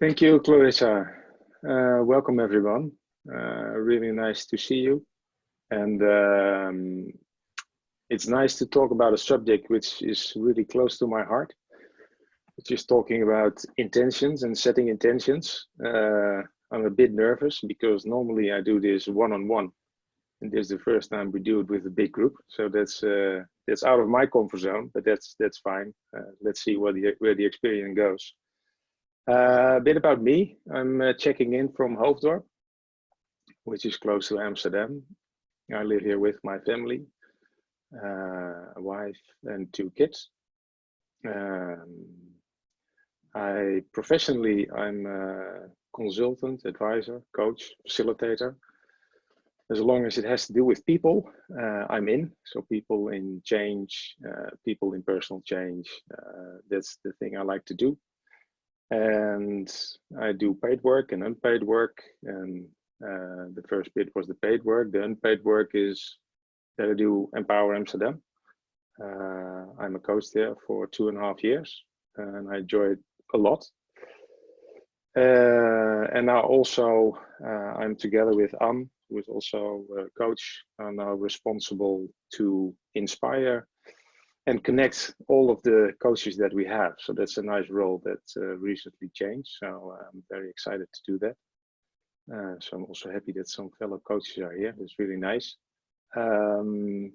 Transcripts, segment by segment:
Thank you, Clarissa. Welcome, everyone. Really nice to see you. And it's nice to talk about a subject which is really close to my heart, which is talking about intentions and setting intentions. I'm a bit nervous because normally I do this one-on-one, and this is the first time we do it with a big group. So that's out of my comfort zone, but that's fine. Let's see where the experience goes. A bit about me. I'm checking in from Hoofddorp, which is close to Amsterdam. I live here with my family, a wife and 2 kids. I'm a consultant, advisor, coach, facilitator. As long as it has to do with people, I'm in. So people in change, people in personal change, that's the thing I like to do. And I do paid work and unpaid work. And the first bit was the paid work. The unpaid work is that I do Empower Amsterdam. I'm a coach there for 2.5 years, and I enjoy it a lot. And now also I'm together with Anne, who is also a coach, and now responsible to inspire and connect all of the coaches that we have. So that's a nice role that recently changed. So I'm very excited to do that. So I'm also happy that some fellow coaches are here. It's really nice. And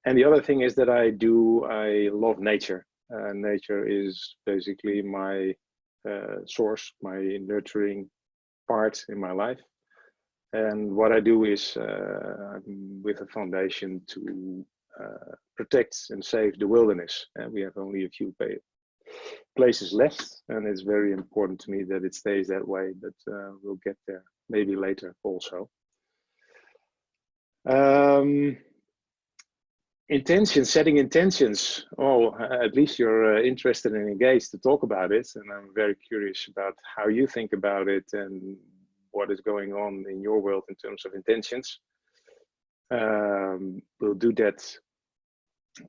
the other thing is that I love nature. Nature is basically my source, my nurturing part in my life. And what I do is I'm with a foundation to protect and save the wilderness. And we have only a few places left, and it's very important to me that it stays that way, but we'll get there maybe later also. Intentions, setting intentions. Oh, at least you're interested and engaged to talk about it, and I'm very curious about how you think about it and what is going on in your world in terms of intentions. We'll do that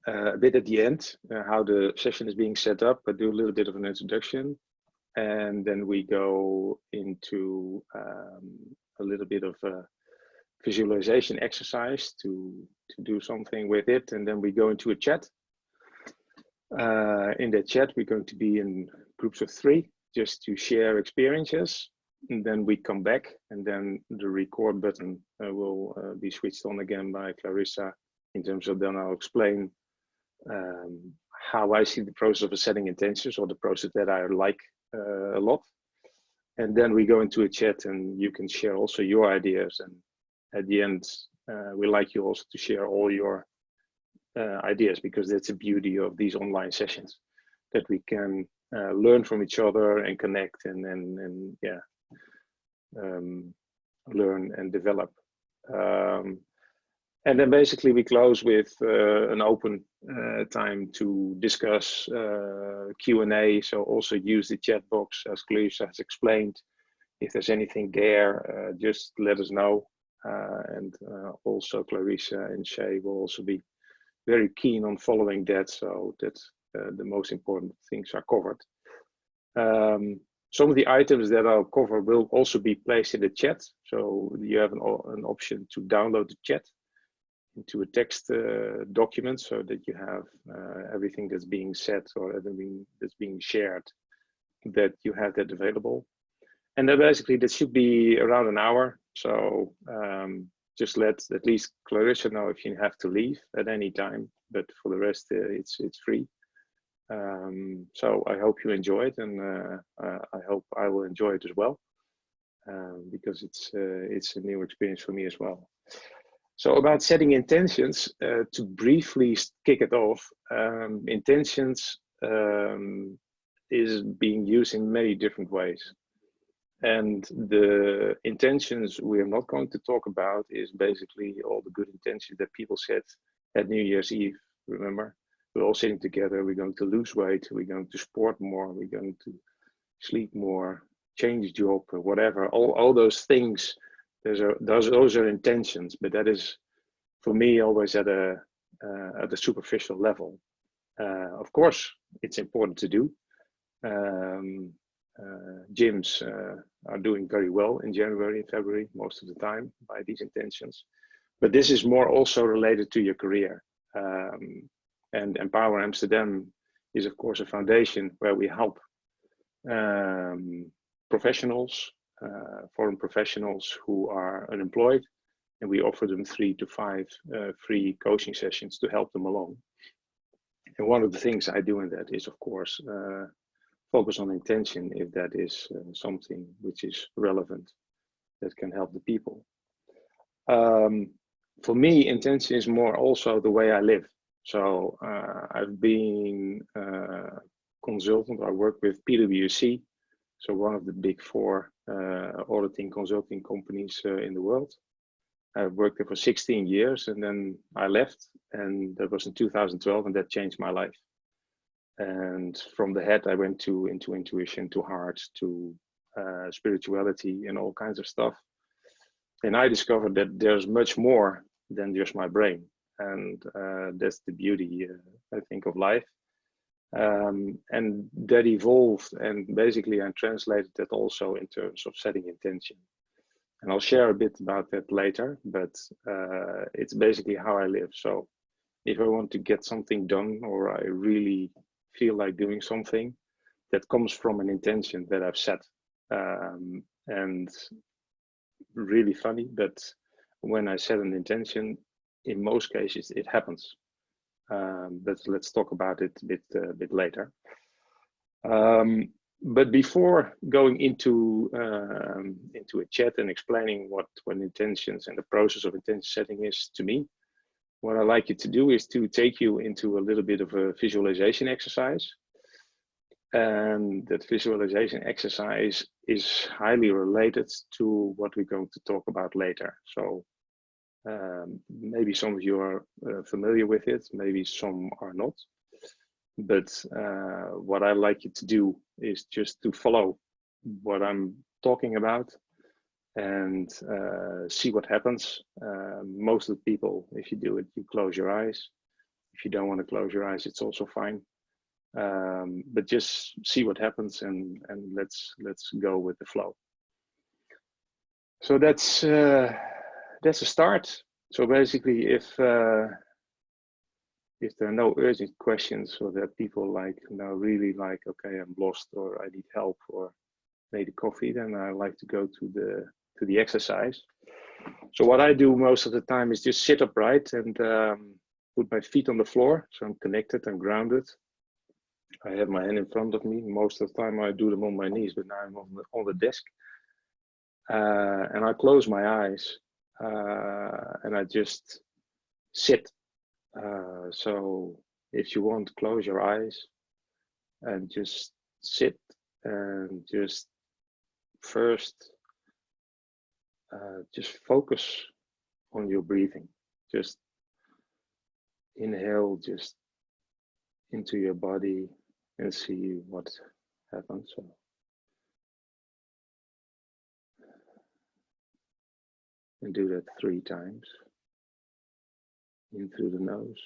a bit at the end, how the session is being set up, but do a little bit of an introduction. And then we go into a little bit of a visualization exercise to do something with it. And then we go into a chat. In that chat, we're going to be in groups of 3 just to share experiences. And then we come back, and then the record button will be switched on again by Clarissa. In terms of, then I'll explain how I see the process of setting intentions, or the process that I like a lot. And then we go into a chat, and you can share also your ideas. And at the end, we like you also to share all your ideas, because that's the beauty of these online sessions, that we can learn from each other and connect and yeah, learn and develop. And then basically we close with an open time to discuss Q&A. So also use the chat box, as Clarissa has explained. If there's anything there, just let us know. And also Clarissa and Shay will also be very keen on following that, so that the most important things are covered. Some of the items that I'll cover will also be placed in the chat. So you have an option to download the chat into a text document, so that you have everything that's being said or everything that's being shared, that you have that available. And then basically that should be around an hour. So just let at least Clarissa know if you have to leave at any time, but for the rest it's free. So I hope you enjoy it, and I hope I will enjoy it as well, because it's a new experience for me as well. So about setting intentions, to briefly kick it off, intentions is being used in many different ways. And the intentions we are not going to talk about is basically all the good intentions that people set at New Year's Eve. Remember, we're all sitting together, we're going to lose weight, we're going to sport more, we're going to sleep more, change job, or whatever. All those things, those are intentions, but that is, for me, always at a superficial level. Of course, it's important to do. gyms are doing very well in January and February most of the time by these intentions. But this is more also related to your career. And Empower Amsterdam is, of course, a foundation where we help professionals, foreign professionals who are unemployed, and we offer them 3 to 5 free coaching sessions to help them along. And one of the things I do in that is, of course, focus on intention if that is something which is relevant that can help the people. For me, intention is more also the way I live. So I've been a consultant. I work with PwC, so one of the big 4 auditing consulting companies in the world. I worked there for 16 years and then I left, and that was in 2012, and that changed my life. And from the head, I went into intuition, to heart, to spirituality and all kinds of stuff. And I discovered that there's much more than just my brain. And that's the beauty, I think, of life. And that evolved, and basically I translated that also in terms of setting intention. And I'll share a bit about that later, but it's basically how I live. So if I want to get something done, or I really feel like doing something, that comes from an intention that I've set. And really funny, but when I set an intention, in most cases it happens. But let's talk about it a bit later. But before going into a chat and explaining what intentions and the process of intention setting is to me, what I'd like you to do is to take you into a little bit of a visualization exercise. And that visualization exercise is highly related to what we're going to talk about later. So maybe some of you are familiar with it, maybe some are not. But what I like you to do is just to follow what I'm talking about and see what happens. Most of the people, if you do it, you close your eyes. If you don't want to close your eyes, it's also fine. But just see what happens, and let's go with the flow. So that's a start. So basically, if there are no urgent questions, or that people like now really like, okay, I'm lost, or I need help, or need a coffee, then I like to go to the exercise. So what I do most of the time is just sit upright and put my feet on the floor, so I'm connected and grounded. I have my hand in front of me. Most of the time I do them on my knees, but now I'm on the desk. And I close my eyes and I just sit. So if you want, close your eyes and just sit, and just first just focus on your breathing. Just inhale just into your body and see what happens. So and do that 3 times. In through the nose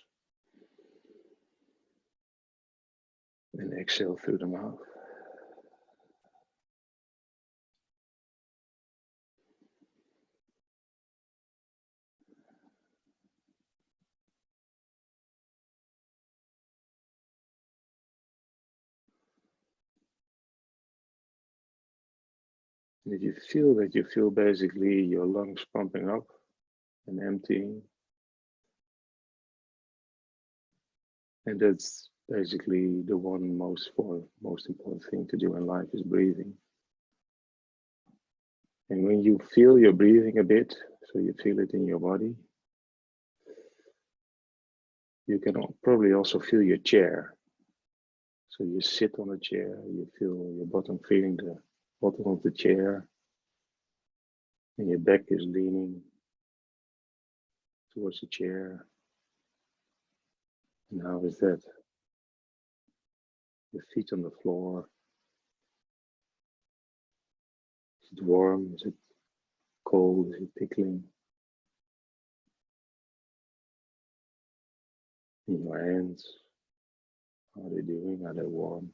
and exhale through the mouth. Did you feel that you feel basically your lungs pumping up and emptying? And that's basically the one most important thing to do in life, is breathing. And when you feel your breathing a bit, so you feel it in your body, you can probably also feel your chair. So you sit on a chair, you feel your bottom, feeling the bottom of the chair, and your back is leaning towards the chair. And how is that? Your feet on the floor. Is it warm? Is it cold? Is it tickling? In your hands, how are they doing? Are they warm?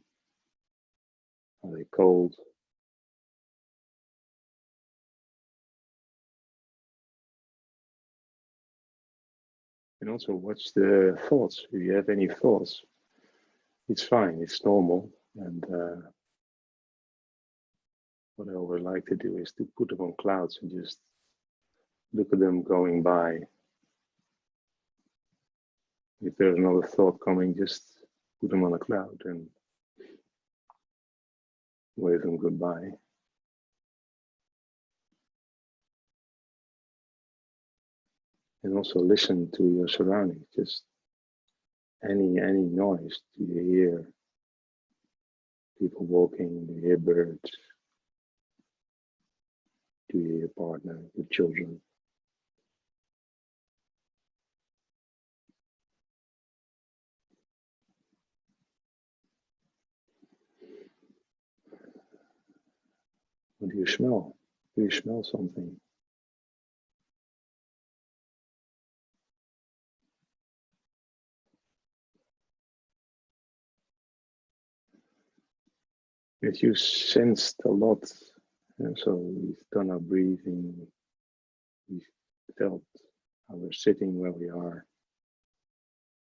Are they cold? And also watch the thoughts. If you have any thoughts, it's fine, it's normal. And what I would like to do is to put them on clouds and just look at them going by. If there's another thought coming, just put them on a cloud and wave them goodbye. And also listen to your surroundings, just any noise. Do you hear people walking? Do you hear birds? Do you hear your partner, your children? What do you smell? Do you smell something? If you sensed a lot, so we've done our breathing, we felt how we're sitting where we are,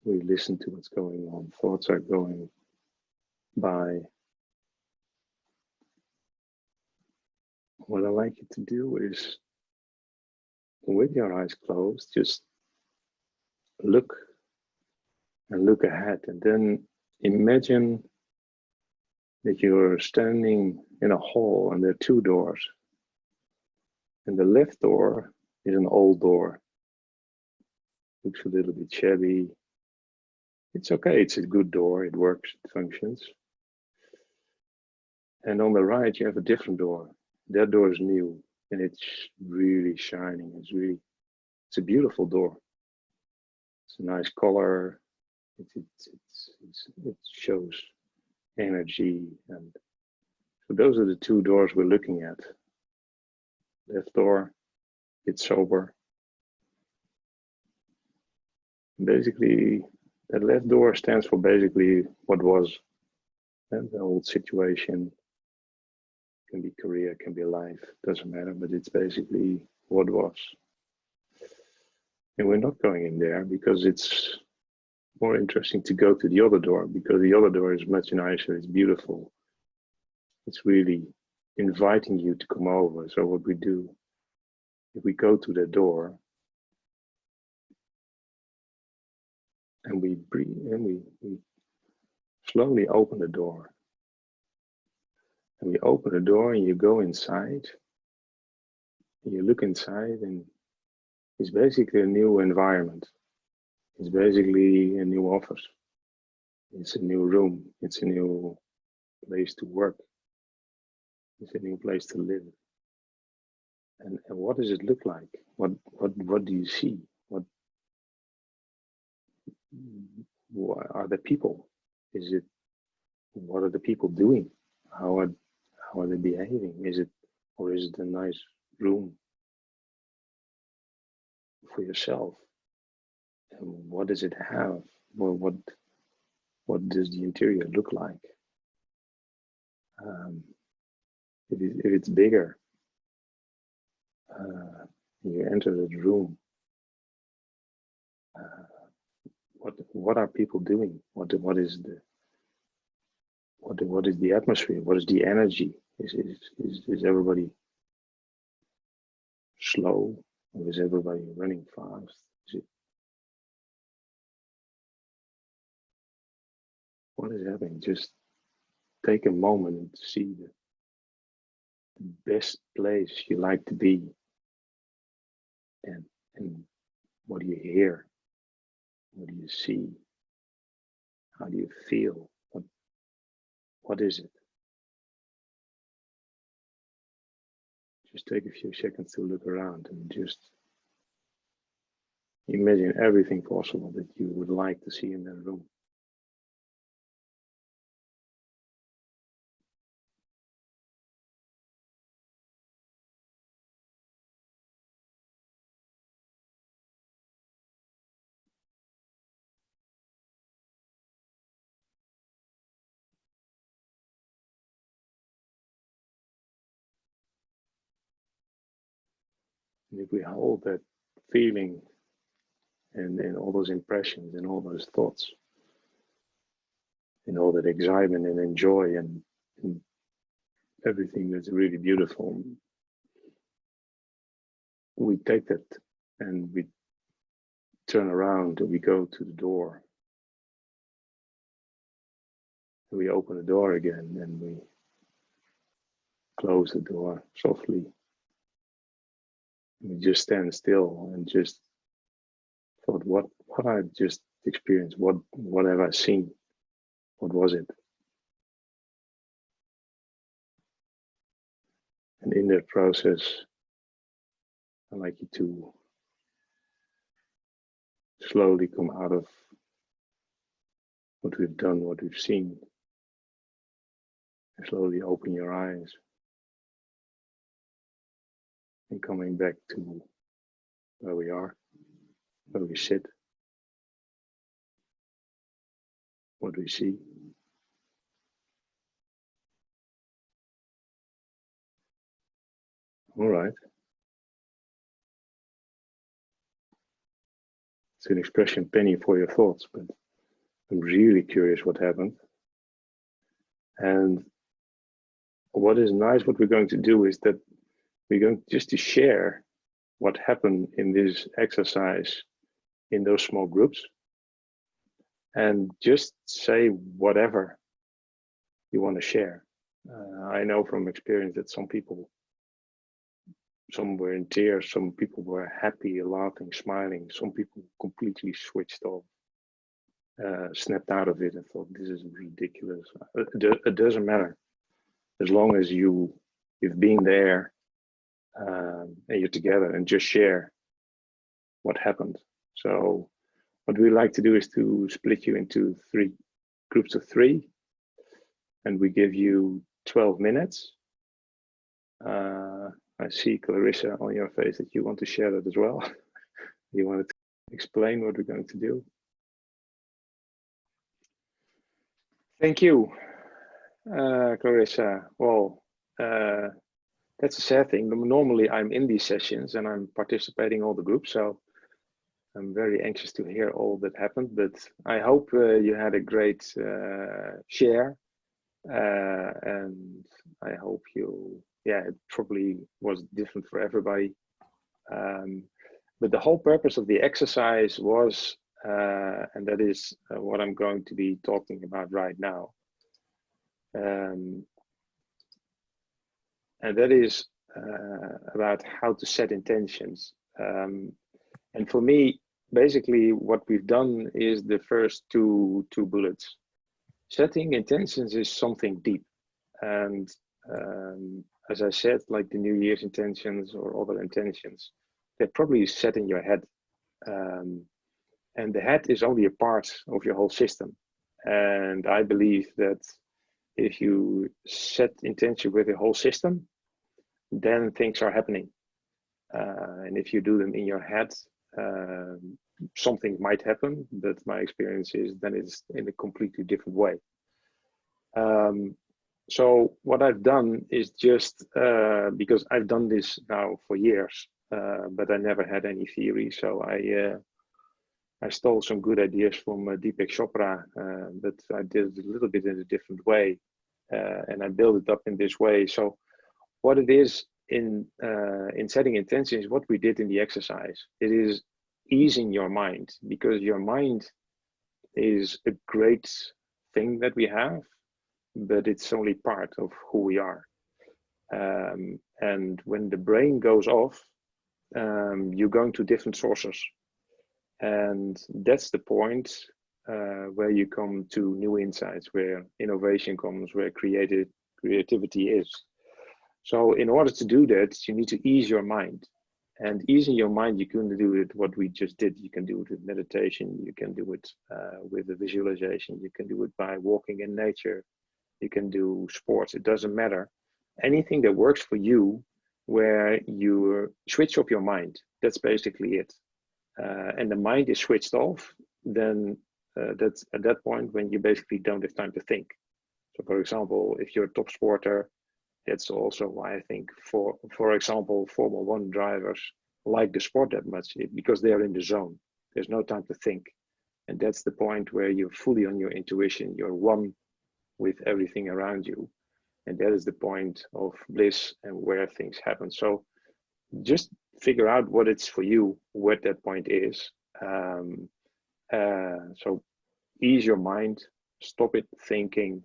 we listen to what's going on, thoughts are going by. What I like you to do is, with your eyes closed, just look and look ahead, and then imagine that you're standing in a hall and there are two doors. And the left door is an old door. Looks a little bit shabby. It's okay, it's a good door, it works, it functions. And on the right, you have a different door. That door is new and it's really shining. It's a beautiful door. It's a nice color. It shows energy. And so those are the two doors we're looking at. Left door, it's sober. Basically, that left door stands for basically what was the old situation. Can be career, can be life, doesn't matter, but it's basically what was. And we're not going in there because it's more interesting to go to the other door, because the other door is much nicer, it's beautiful. It's really inviting you to come over. So what we do, if we go to the door and we breathe and we slowly open the door. And we open the door and you go inside. And you look inside and it's basically a new environment. It's basically a new office. It's a new room. It's a new place to work. It's a new place to live. And what does it look like? What do you see? What are the people? What are the people doing? How are they behaving? Is it a nice room for yourself? And what does it have? What does the interior look like? If it's bigger, you enter the room. What are people doing? What is the atmosphere? What is the energy? Is everybody slow, or is everybody running fast? What is happening? Just take a moment and see the best place you like to be, and what do you hear? What do you see? How do you feel? What is it? Just take a few seconds to look around and just imagine everything possible that you would like to see in that room. And if we hold that feeling and all those impressions and all those thoughts and all that excitement and joy and everything that's really beautiful. We take that and we turn around and we go to the door. We open the door again and we close the door softly. We just stand still and just thought, what I just experienced, what have I seen? What was it? And in that process, I'd like you to slowly come out of what we've done, what we've seen, and slowly open your eyes and coming back to where we are, where we sit, what we see. All right. It's an expression penny for your thoughts, but I'm really curious what happened. And what is nice, what we're going to do is that we're going just to share what happened in this exercise in those small groups and just say whatever you want to share. I know from experience that some were in tears, some people were happy, laughing, smiling, some people completely switched off, snapped out of it and thought, this is ridiculous. It doesn't matter. As long as you've been there and you're together and just share what happened. So what we like to do is to split you into 3 groups of 3, and we give you 12 minutes. I see, Clarissa, on your face that you want to share that as well. You wanted to explain what we're going to do. Thank you, Clarissa. Well, that's a sad thing. Normally I'm in these sessions and I'm participating in all the groups, so I'm very anxious to hear all that happened, but I hope you had a great share, and I hope it probably was different for everybody. But the whole purpose of the exercise was, and that is what I'm going to be talking about right now. And that is about how to set intentions. And for me, basically what we've done is the first two bullets. Setting intentions is something deep. And as I said, like the New Year's intentions or other intentions, they're probably set in your head. And the head is only a part of your whole system. And I believe that if you set intention with your whole system, then things are happening. And if you do them in your head, something might happen, but my experience is then it's in a completely different way. So what I've done is just, because I've done this now for years, but I never had any theory. So I stole some good ideas from Deepak Chopra, but I did it a little bit in a different way. And I built it up in this way. So what it is in setting intention is what we did in the exercise. It is easing your mind, because your mind is a great thing that we have, but it's only part of who we are. And when the brain goes off, you're going to different sources. And that's the point where you come to new insights, where innovation comes, where creativity is. So in order to do that, you need to ease your mind. And easing your mind, you can do it what we just did. You can do it with meditation. You can do it with a visualization. You can do it by walking in nature. You can do sports. It doesn't matter. Anything that works for you, where you switch off your mind. That's basically it. And the mind is switched off, then that's at that point when you basically don't have time to think. So for example, if you're a top sporter, that's also why I think, for example, Formula 1 drivers like the sport that much, because they're in the zone. There's no time to think. And that's the point where you're fully on your intuition. You're one with everything around you. And that is the point of bliss and where things happen. So just figure out what it's for you, what that point is. So ease your mind, stop it thinking,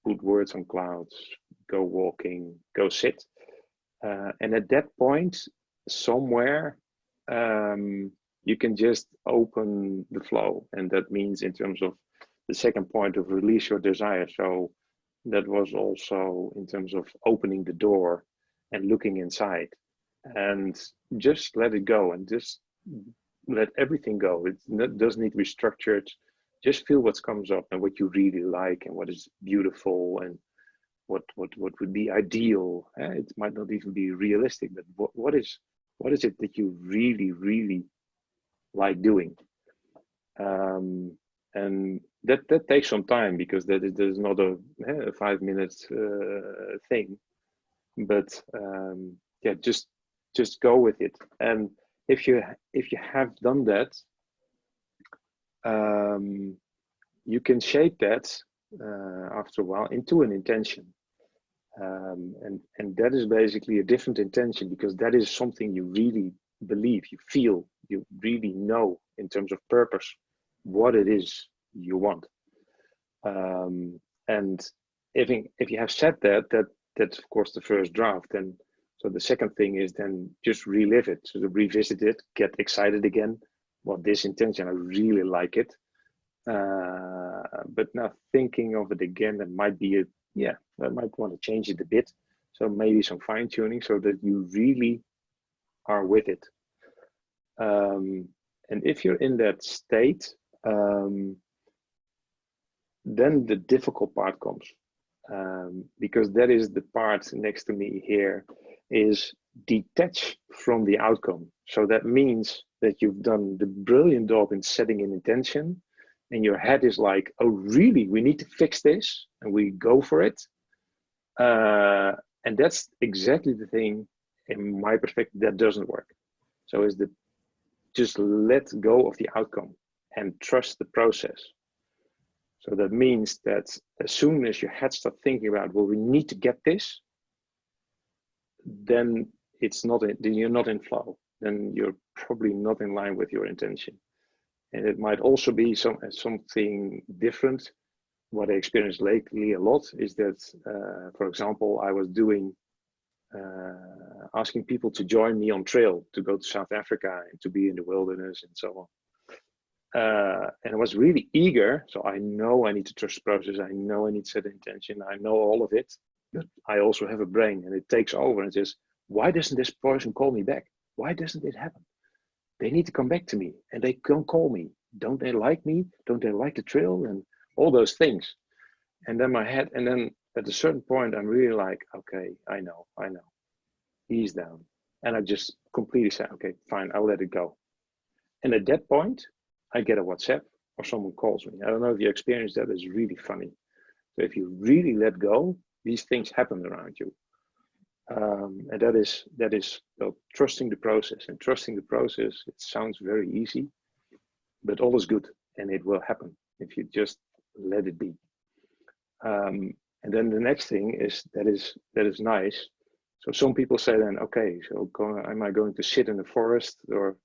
put words on clouds, go walking, go sit. And at that point, somewhere, you can just open the flow. And that means in terms of the second point of release your desire. So that was also in terms of opening the door and looking inside and just let it go and just let everything go. It doesn't need to be structured. Just feel what comes up and what you really like and what is beautiful and what would be ideal. It might not even be realistic, but what is it that you really like doing? And that takes some time because there's not a 5 minutes thing, but yeah, just go with it. And if you have done that, you can shape that after a while into an intention. And that is basically a different intention because that is something you really believe, you feel, you really know in terms of purpose what it is you want. And if you have said that's of course the first draft. And so the second thing is then just relive it, so to revisit it, get excited again. Well, this intention, I really like it. But now thinking of it again, that might be I might want to change it a bit. So maybe some fine tuning so that you really are with it. And if you're in that state, then the difficult part comes, because that is the part next to me here, is detach from the outcome. So that means that you've done the brilliant job in setting an intention, and your head is like, oh, really? We need to fix this, and we go for it. And that's exactly the thing, in my perspective, that doesn't work. So is just let go of the outcome and trust the process. So that means that as soon as your head starts thinking about, well, we need to get this, then then you're not in flow. Then you're probably not in line with your intention. And it might also be something different. What I experienced lately a lot is that, for example, I was asking people to join me on trail to go to South Africa and to be in the wilderness and so on. And I was really eager. So I know I need to trust the process. I know I need to set intention. I know all of it, but I also have a brain and it takes over and says, why doesn't this person call me back? Why doesn't it happen? They need to come back to me and they don't call me. Don't they like me? Don't they like the trail? And all those things. And then my head, and then at a certain point, I'm really like, okay, I know. Ease down. And I just completely say, okay, fine, I'll let it go. And at that point, I get a WhatsApp or someone calls me. I don't know if you experienced that. It's really funny. So if you really let go, these things happen around you. And that is well, trusting the process. And trusting the process, it sounds very easy, but all is good and it will happen if you just let it be. And then the next thing is that is nice. So some people say then, okay, so am I going to sit in the forest or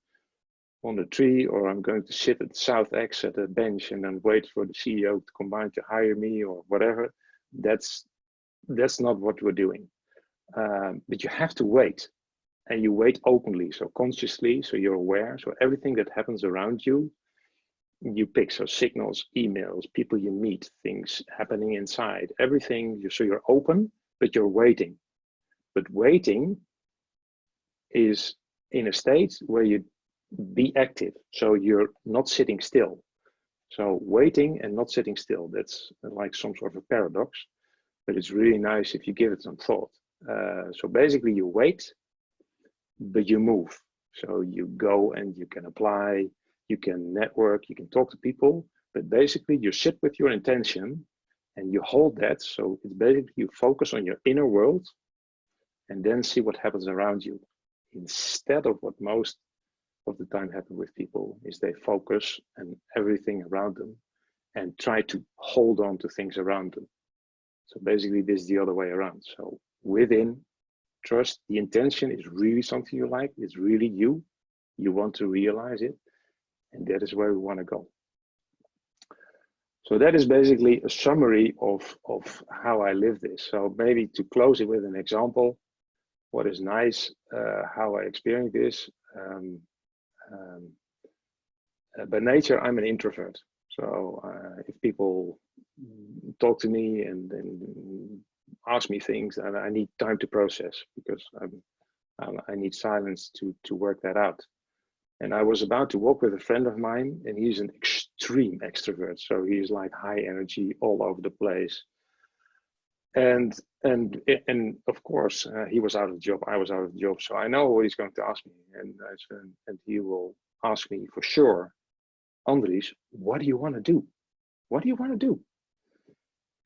on the tree, or I'm going to sit at the South X at a bench and then wait for the CEO to come by to hire me or whatever? That's not what we're doing. But you have to wait, and you wait openly, so consciously, so you're aware. So everything that happens around you, you pick. So signals, emails, people you meet, things happening inside, everything. So you're open, but you're waiting. But waiting is in a state where you be active. So you're not sitting still. So waiting and not sitting still, that's like some sort of a paradox, but it's really nice if you give it some thought. So basically you wait, but you move. So you go and you can apply, you can network, you can talk to people, but basically you sit with your intention and you hold that. So it's basically you focus on your inner world and then see what happens around you, instead of what of the time happen with people is they focus on everything around them and try to hold on to things around them. So basically this is the other way around. So within, trust, the intention is really something you like, it's really you want to realize it, and that is where we want to go. So that is basically a summary of how I live this. So maybe to close it with an example, what is nice, how I experience this. By nature, I'm an introvert. So if people talk to me and ask me things, and I need time to process because I need silence to work that out. And I was about to walk with a friend of mine, and he's an extreme extrovert. So he's like high energy all over the place. And of course, he was out of the job. I was out of the job. So I know what he's going to ask me, and he will ask me for sure, Andries, what do you want to do? What do you want to do?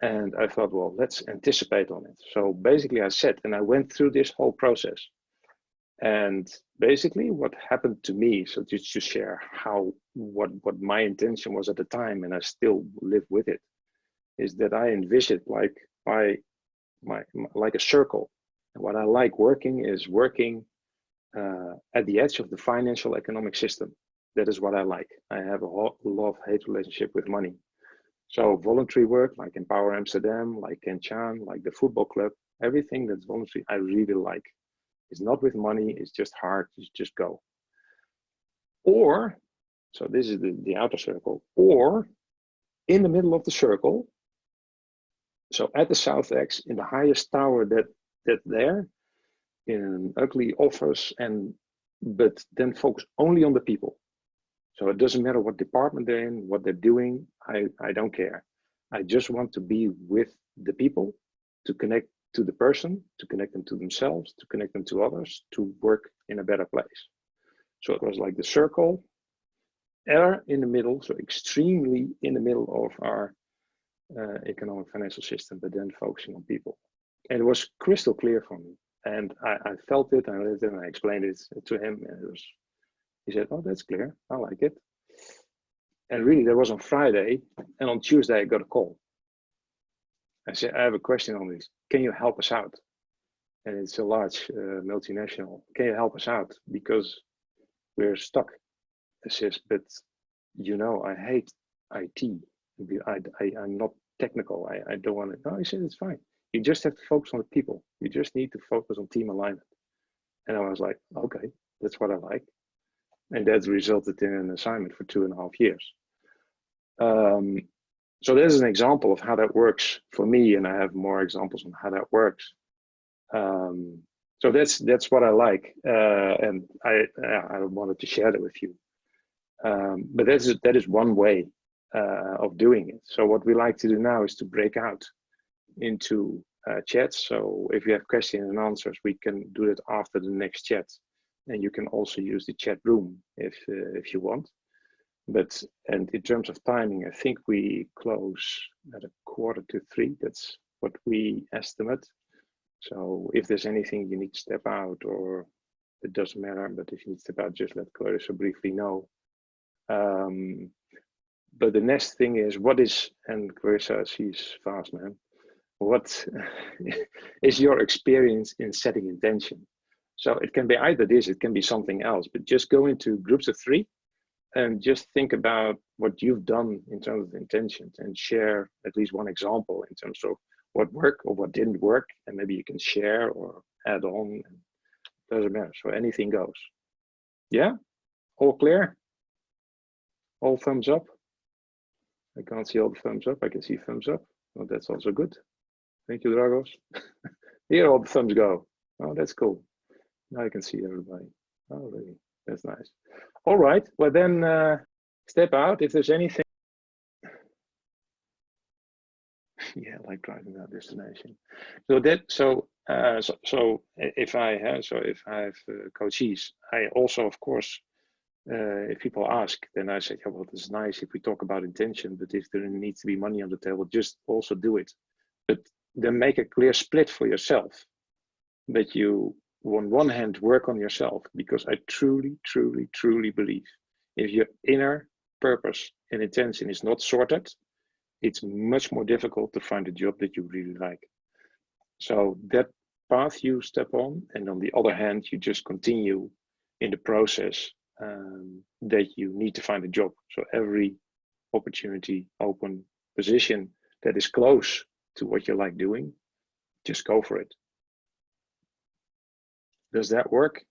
And I thought, well, let's anticipate on it. So basically I sat and I went through this whole process. And basically what happened to me, so just to share what my intention was at the time, and I still live with it, is that I envisioned like a circle. And what I like working is working at the edge of the financial economic system. That is what I like. I have a love-hate relationship with money. So voluntary work, like Empower Amsterdam, like Detach, like the football club, everything that's voluntary, I really like. It's not with money, it's just hard, just go. Or, so this is the outer circle, or in the middle of the circle, so at the South X, in the highest tower that there, in an ugly office, but then focus only on the people. So it doesn't matter what department they're in, what they're doing, I don't care. I just want to be with the people, to connect to the person, to connect them to themselves, to connect them to others, to work in a better place. So it was like the circle, air in the middle, so extremely in the middle of our economic financial system, but then focusing on people. And it was crystal clear for me. And I felt it, I lived it, and I explained it to him, and he said, oh, that's clear, I like it. And really, that was on Friday, and on Tuesday, I got a call. I said, I have a question on this. Can you help us out? And it's a large multinational. Can you help us out? Because we're stuck. I says, but you know, I hate IT. I'm not technical. I don't want to. No, he said, it's fine. You just have to focus on the people. You just need to focus on team alignment. And I was like, okay, that's what I like. And that resulted in an assignment for 2.5 years. So there's an example of how that works for me, and I have more examples on how that works. So that's what I like, and I wanted to share that with you. But that is one way of doing it. So what we like to do now is to break out into chats. So if you have questions and answers, we can do it after the next chat, and you can also use the chat room if you want. And in terms of timing, I think we close at 2:45. That's what we estimate. So if there's anything you need to step out, or it doesn't matter, but if you need to step out, just let Clarissa briefly know. But the next thing is, what is, and Clarissa, she's fast, man. What is your experience in setting intention? So it can be either this, it can be something else, but just go into groups of 3 and just think about what you've done in terms of intentions, and share at least one example in terms of what worked or what didn't work, and maybe you can share or add on. It doesn't matter, so anything goes. Yeah, all clear? All thumbs up? I can't see all the thumbs up, I can see thumbs up. Well, that's also good. Thank you, Dragos. Here all the thumbs go. Oh, that's cool. Now I can see everybody. Oh, really? That's nice. All right, well then step out if there's anything. Yeah, like driving our destination. So if I have coaches, I also, of course, if people ask, then I say, yeah, well, it's nice if we talk about intention, but if there needs to be money on the table, just also do it. But then make a clear split for yourself, that you on one hand work on yourself, because I truly, truly, truly believe if your inner purpose and intention is not sorted, it's much more difficult to find a job that you really like. So that path you step on, and on the other hand, you just continue in the process that you need to find a job. So every opportunity, open position that is close to what you like doing, just go for it. Does that work?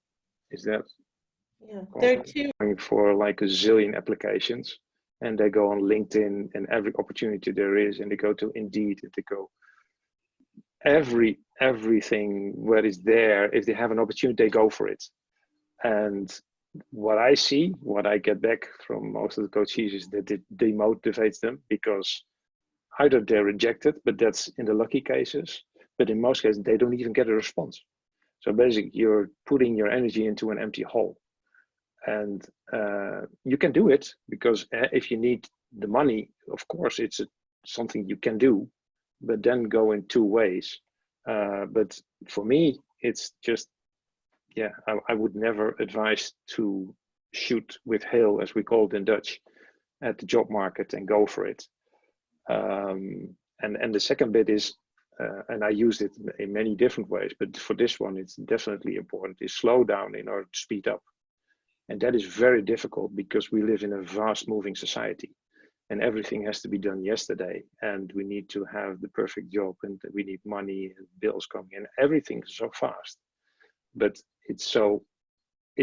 Is that going for like a zillion applications, and they go on LinkedIn and every opportunity there is, and they go to Indeed, and they go everything where is there. If they have an opportunity, they go for it. And what I see, what I get back from most of the coaches is that it demotivates them, because either they're rejected, but that's in the lucky cases, but in most cases they don't even get a response. So basically you're putting your energy into an empty hole. And you can do it, because if you need the money, of course it's something you can do, but then go in two ways. But for me, it's just, yeah, I would never advise to shoot with hail, as we call it in Dutch, at the job market and go for it. And the second bit is, and I used it in many different ways, but for this one, it's definitely important, is slow down in order to speed up. And that is very difficult, because we live in a fast moving society, and everything has to be done yesterday, and we need to have the perfect job, and we need money and bills coming in. Everything is so fast, but it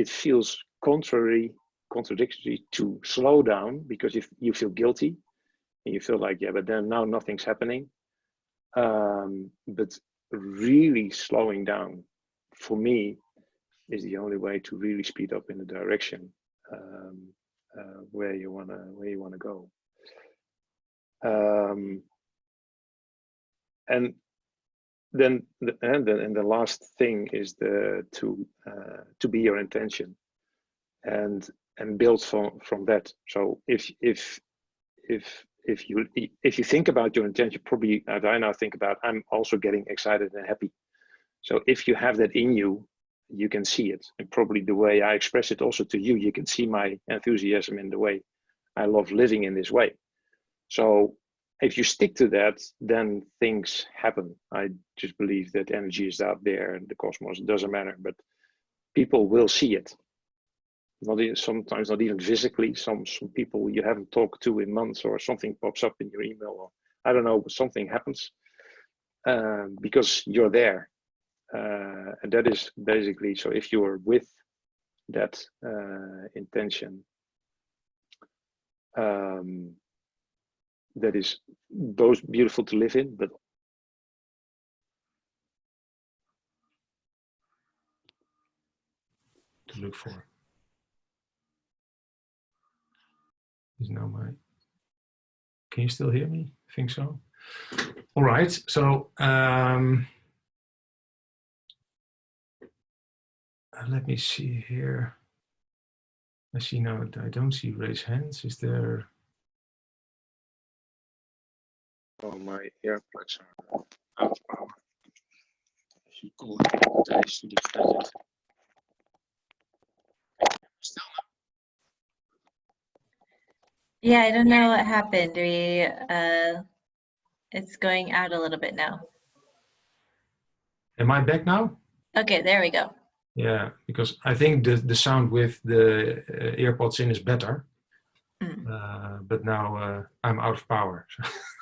feels contradictory to slow down, because if you feel guilty and you feel like, yeah, but then now nothing's happening. But really slowing down, for me, is the only way to really speed up in the direction where you wanna go. And then the last thing is to be your intention, and build from that. So if you think about your intention, probably, as I now think about, I'm also getting excited and happy. So if you have that in you, you can see it. And probably the way I express it also to you, you can see my enthusiasm in the way I love living in this way. So if you stick to that, then things happen. I just believe that energy is out there in the cosmos. It doesn't matter, but people will see it. Sometimes not even physically. Some people you haven't talked to in months, or something pops up in your email, or I don't know, something happens because you're there. And that is basically, so if you're with that intention, that is both beautiful to live in, but to look for. Is now my, can you still hear me? I think so. All right, so let me see here. I see now, I don't see raise hands. Is there? Oh, my AirPods are out of power. I should call Detach to defend it. Still not. Yeah, I don't know what happened. It's going out a little bit now. Am I back now? Okay, there we go. Yeah, because I think the sound with the AirPods in is better. But now I'm out of power.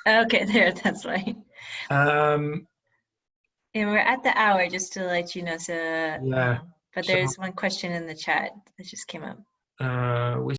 Okay, that's right. And we're at the hour, just to let you know. So, yeah. but there's one question in the chat that just came up. Which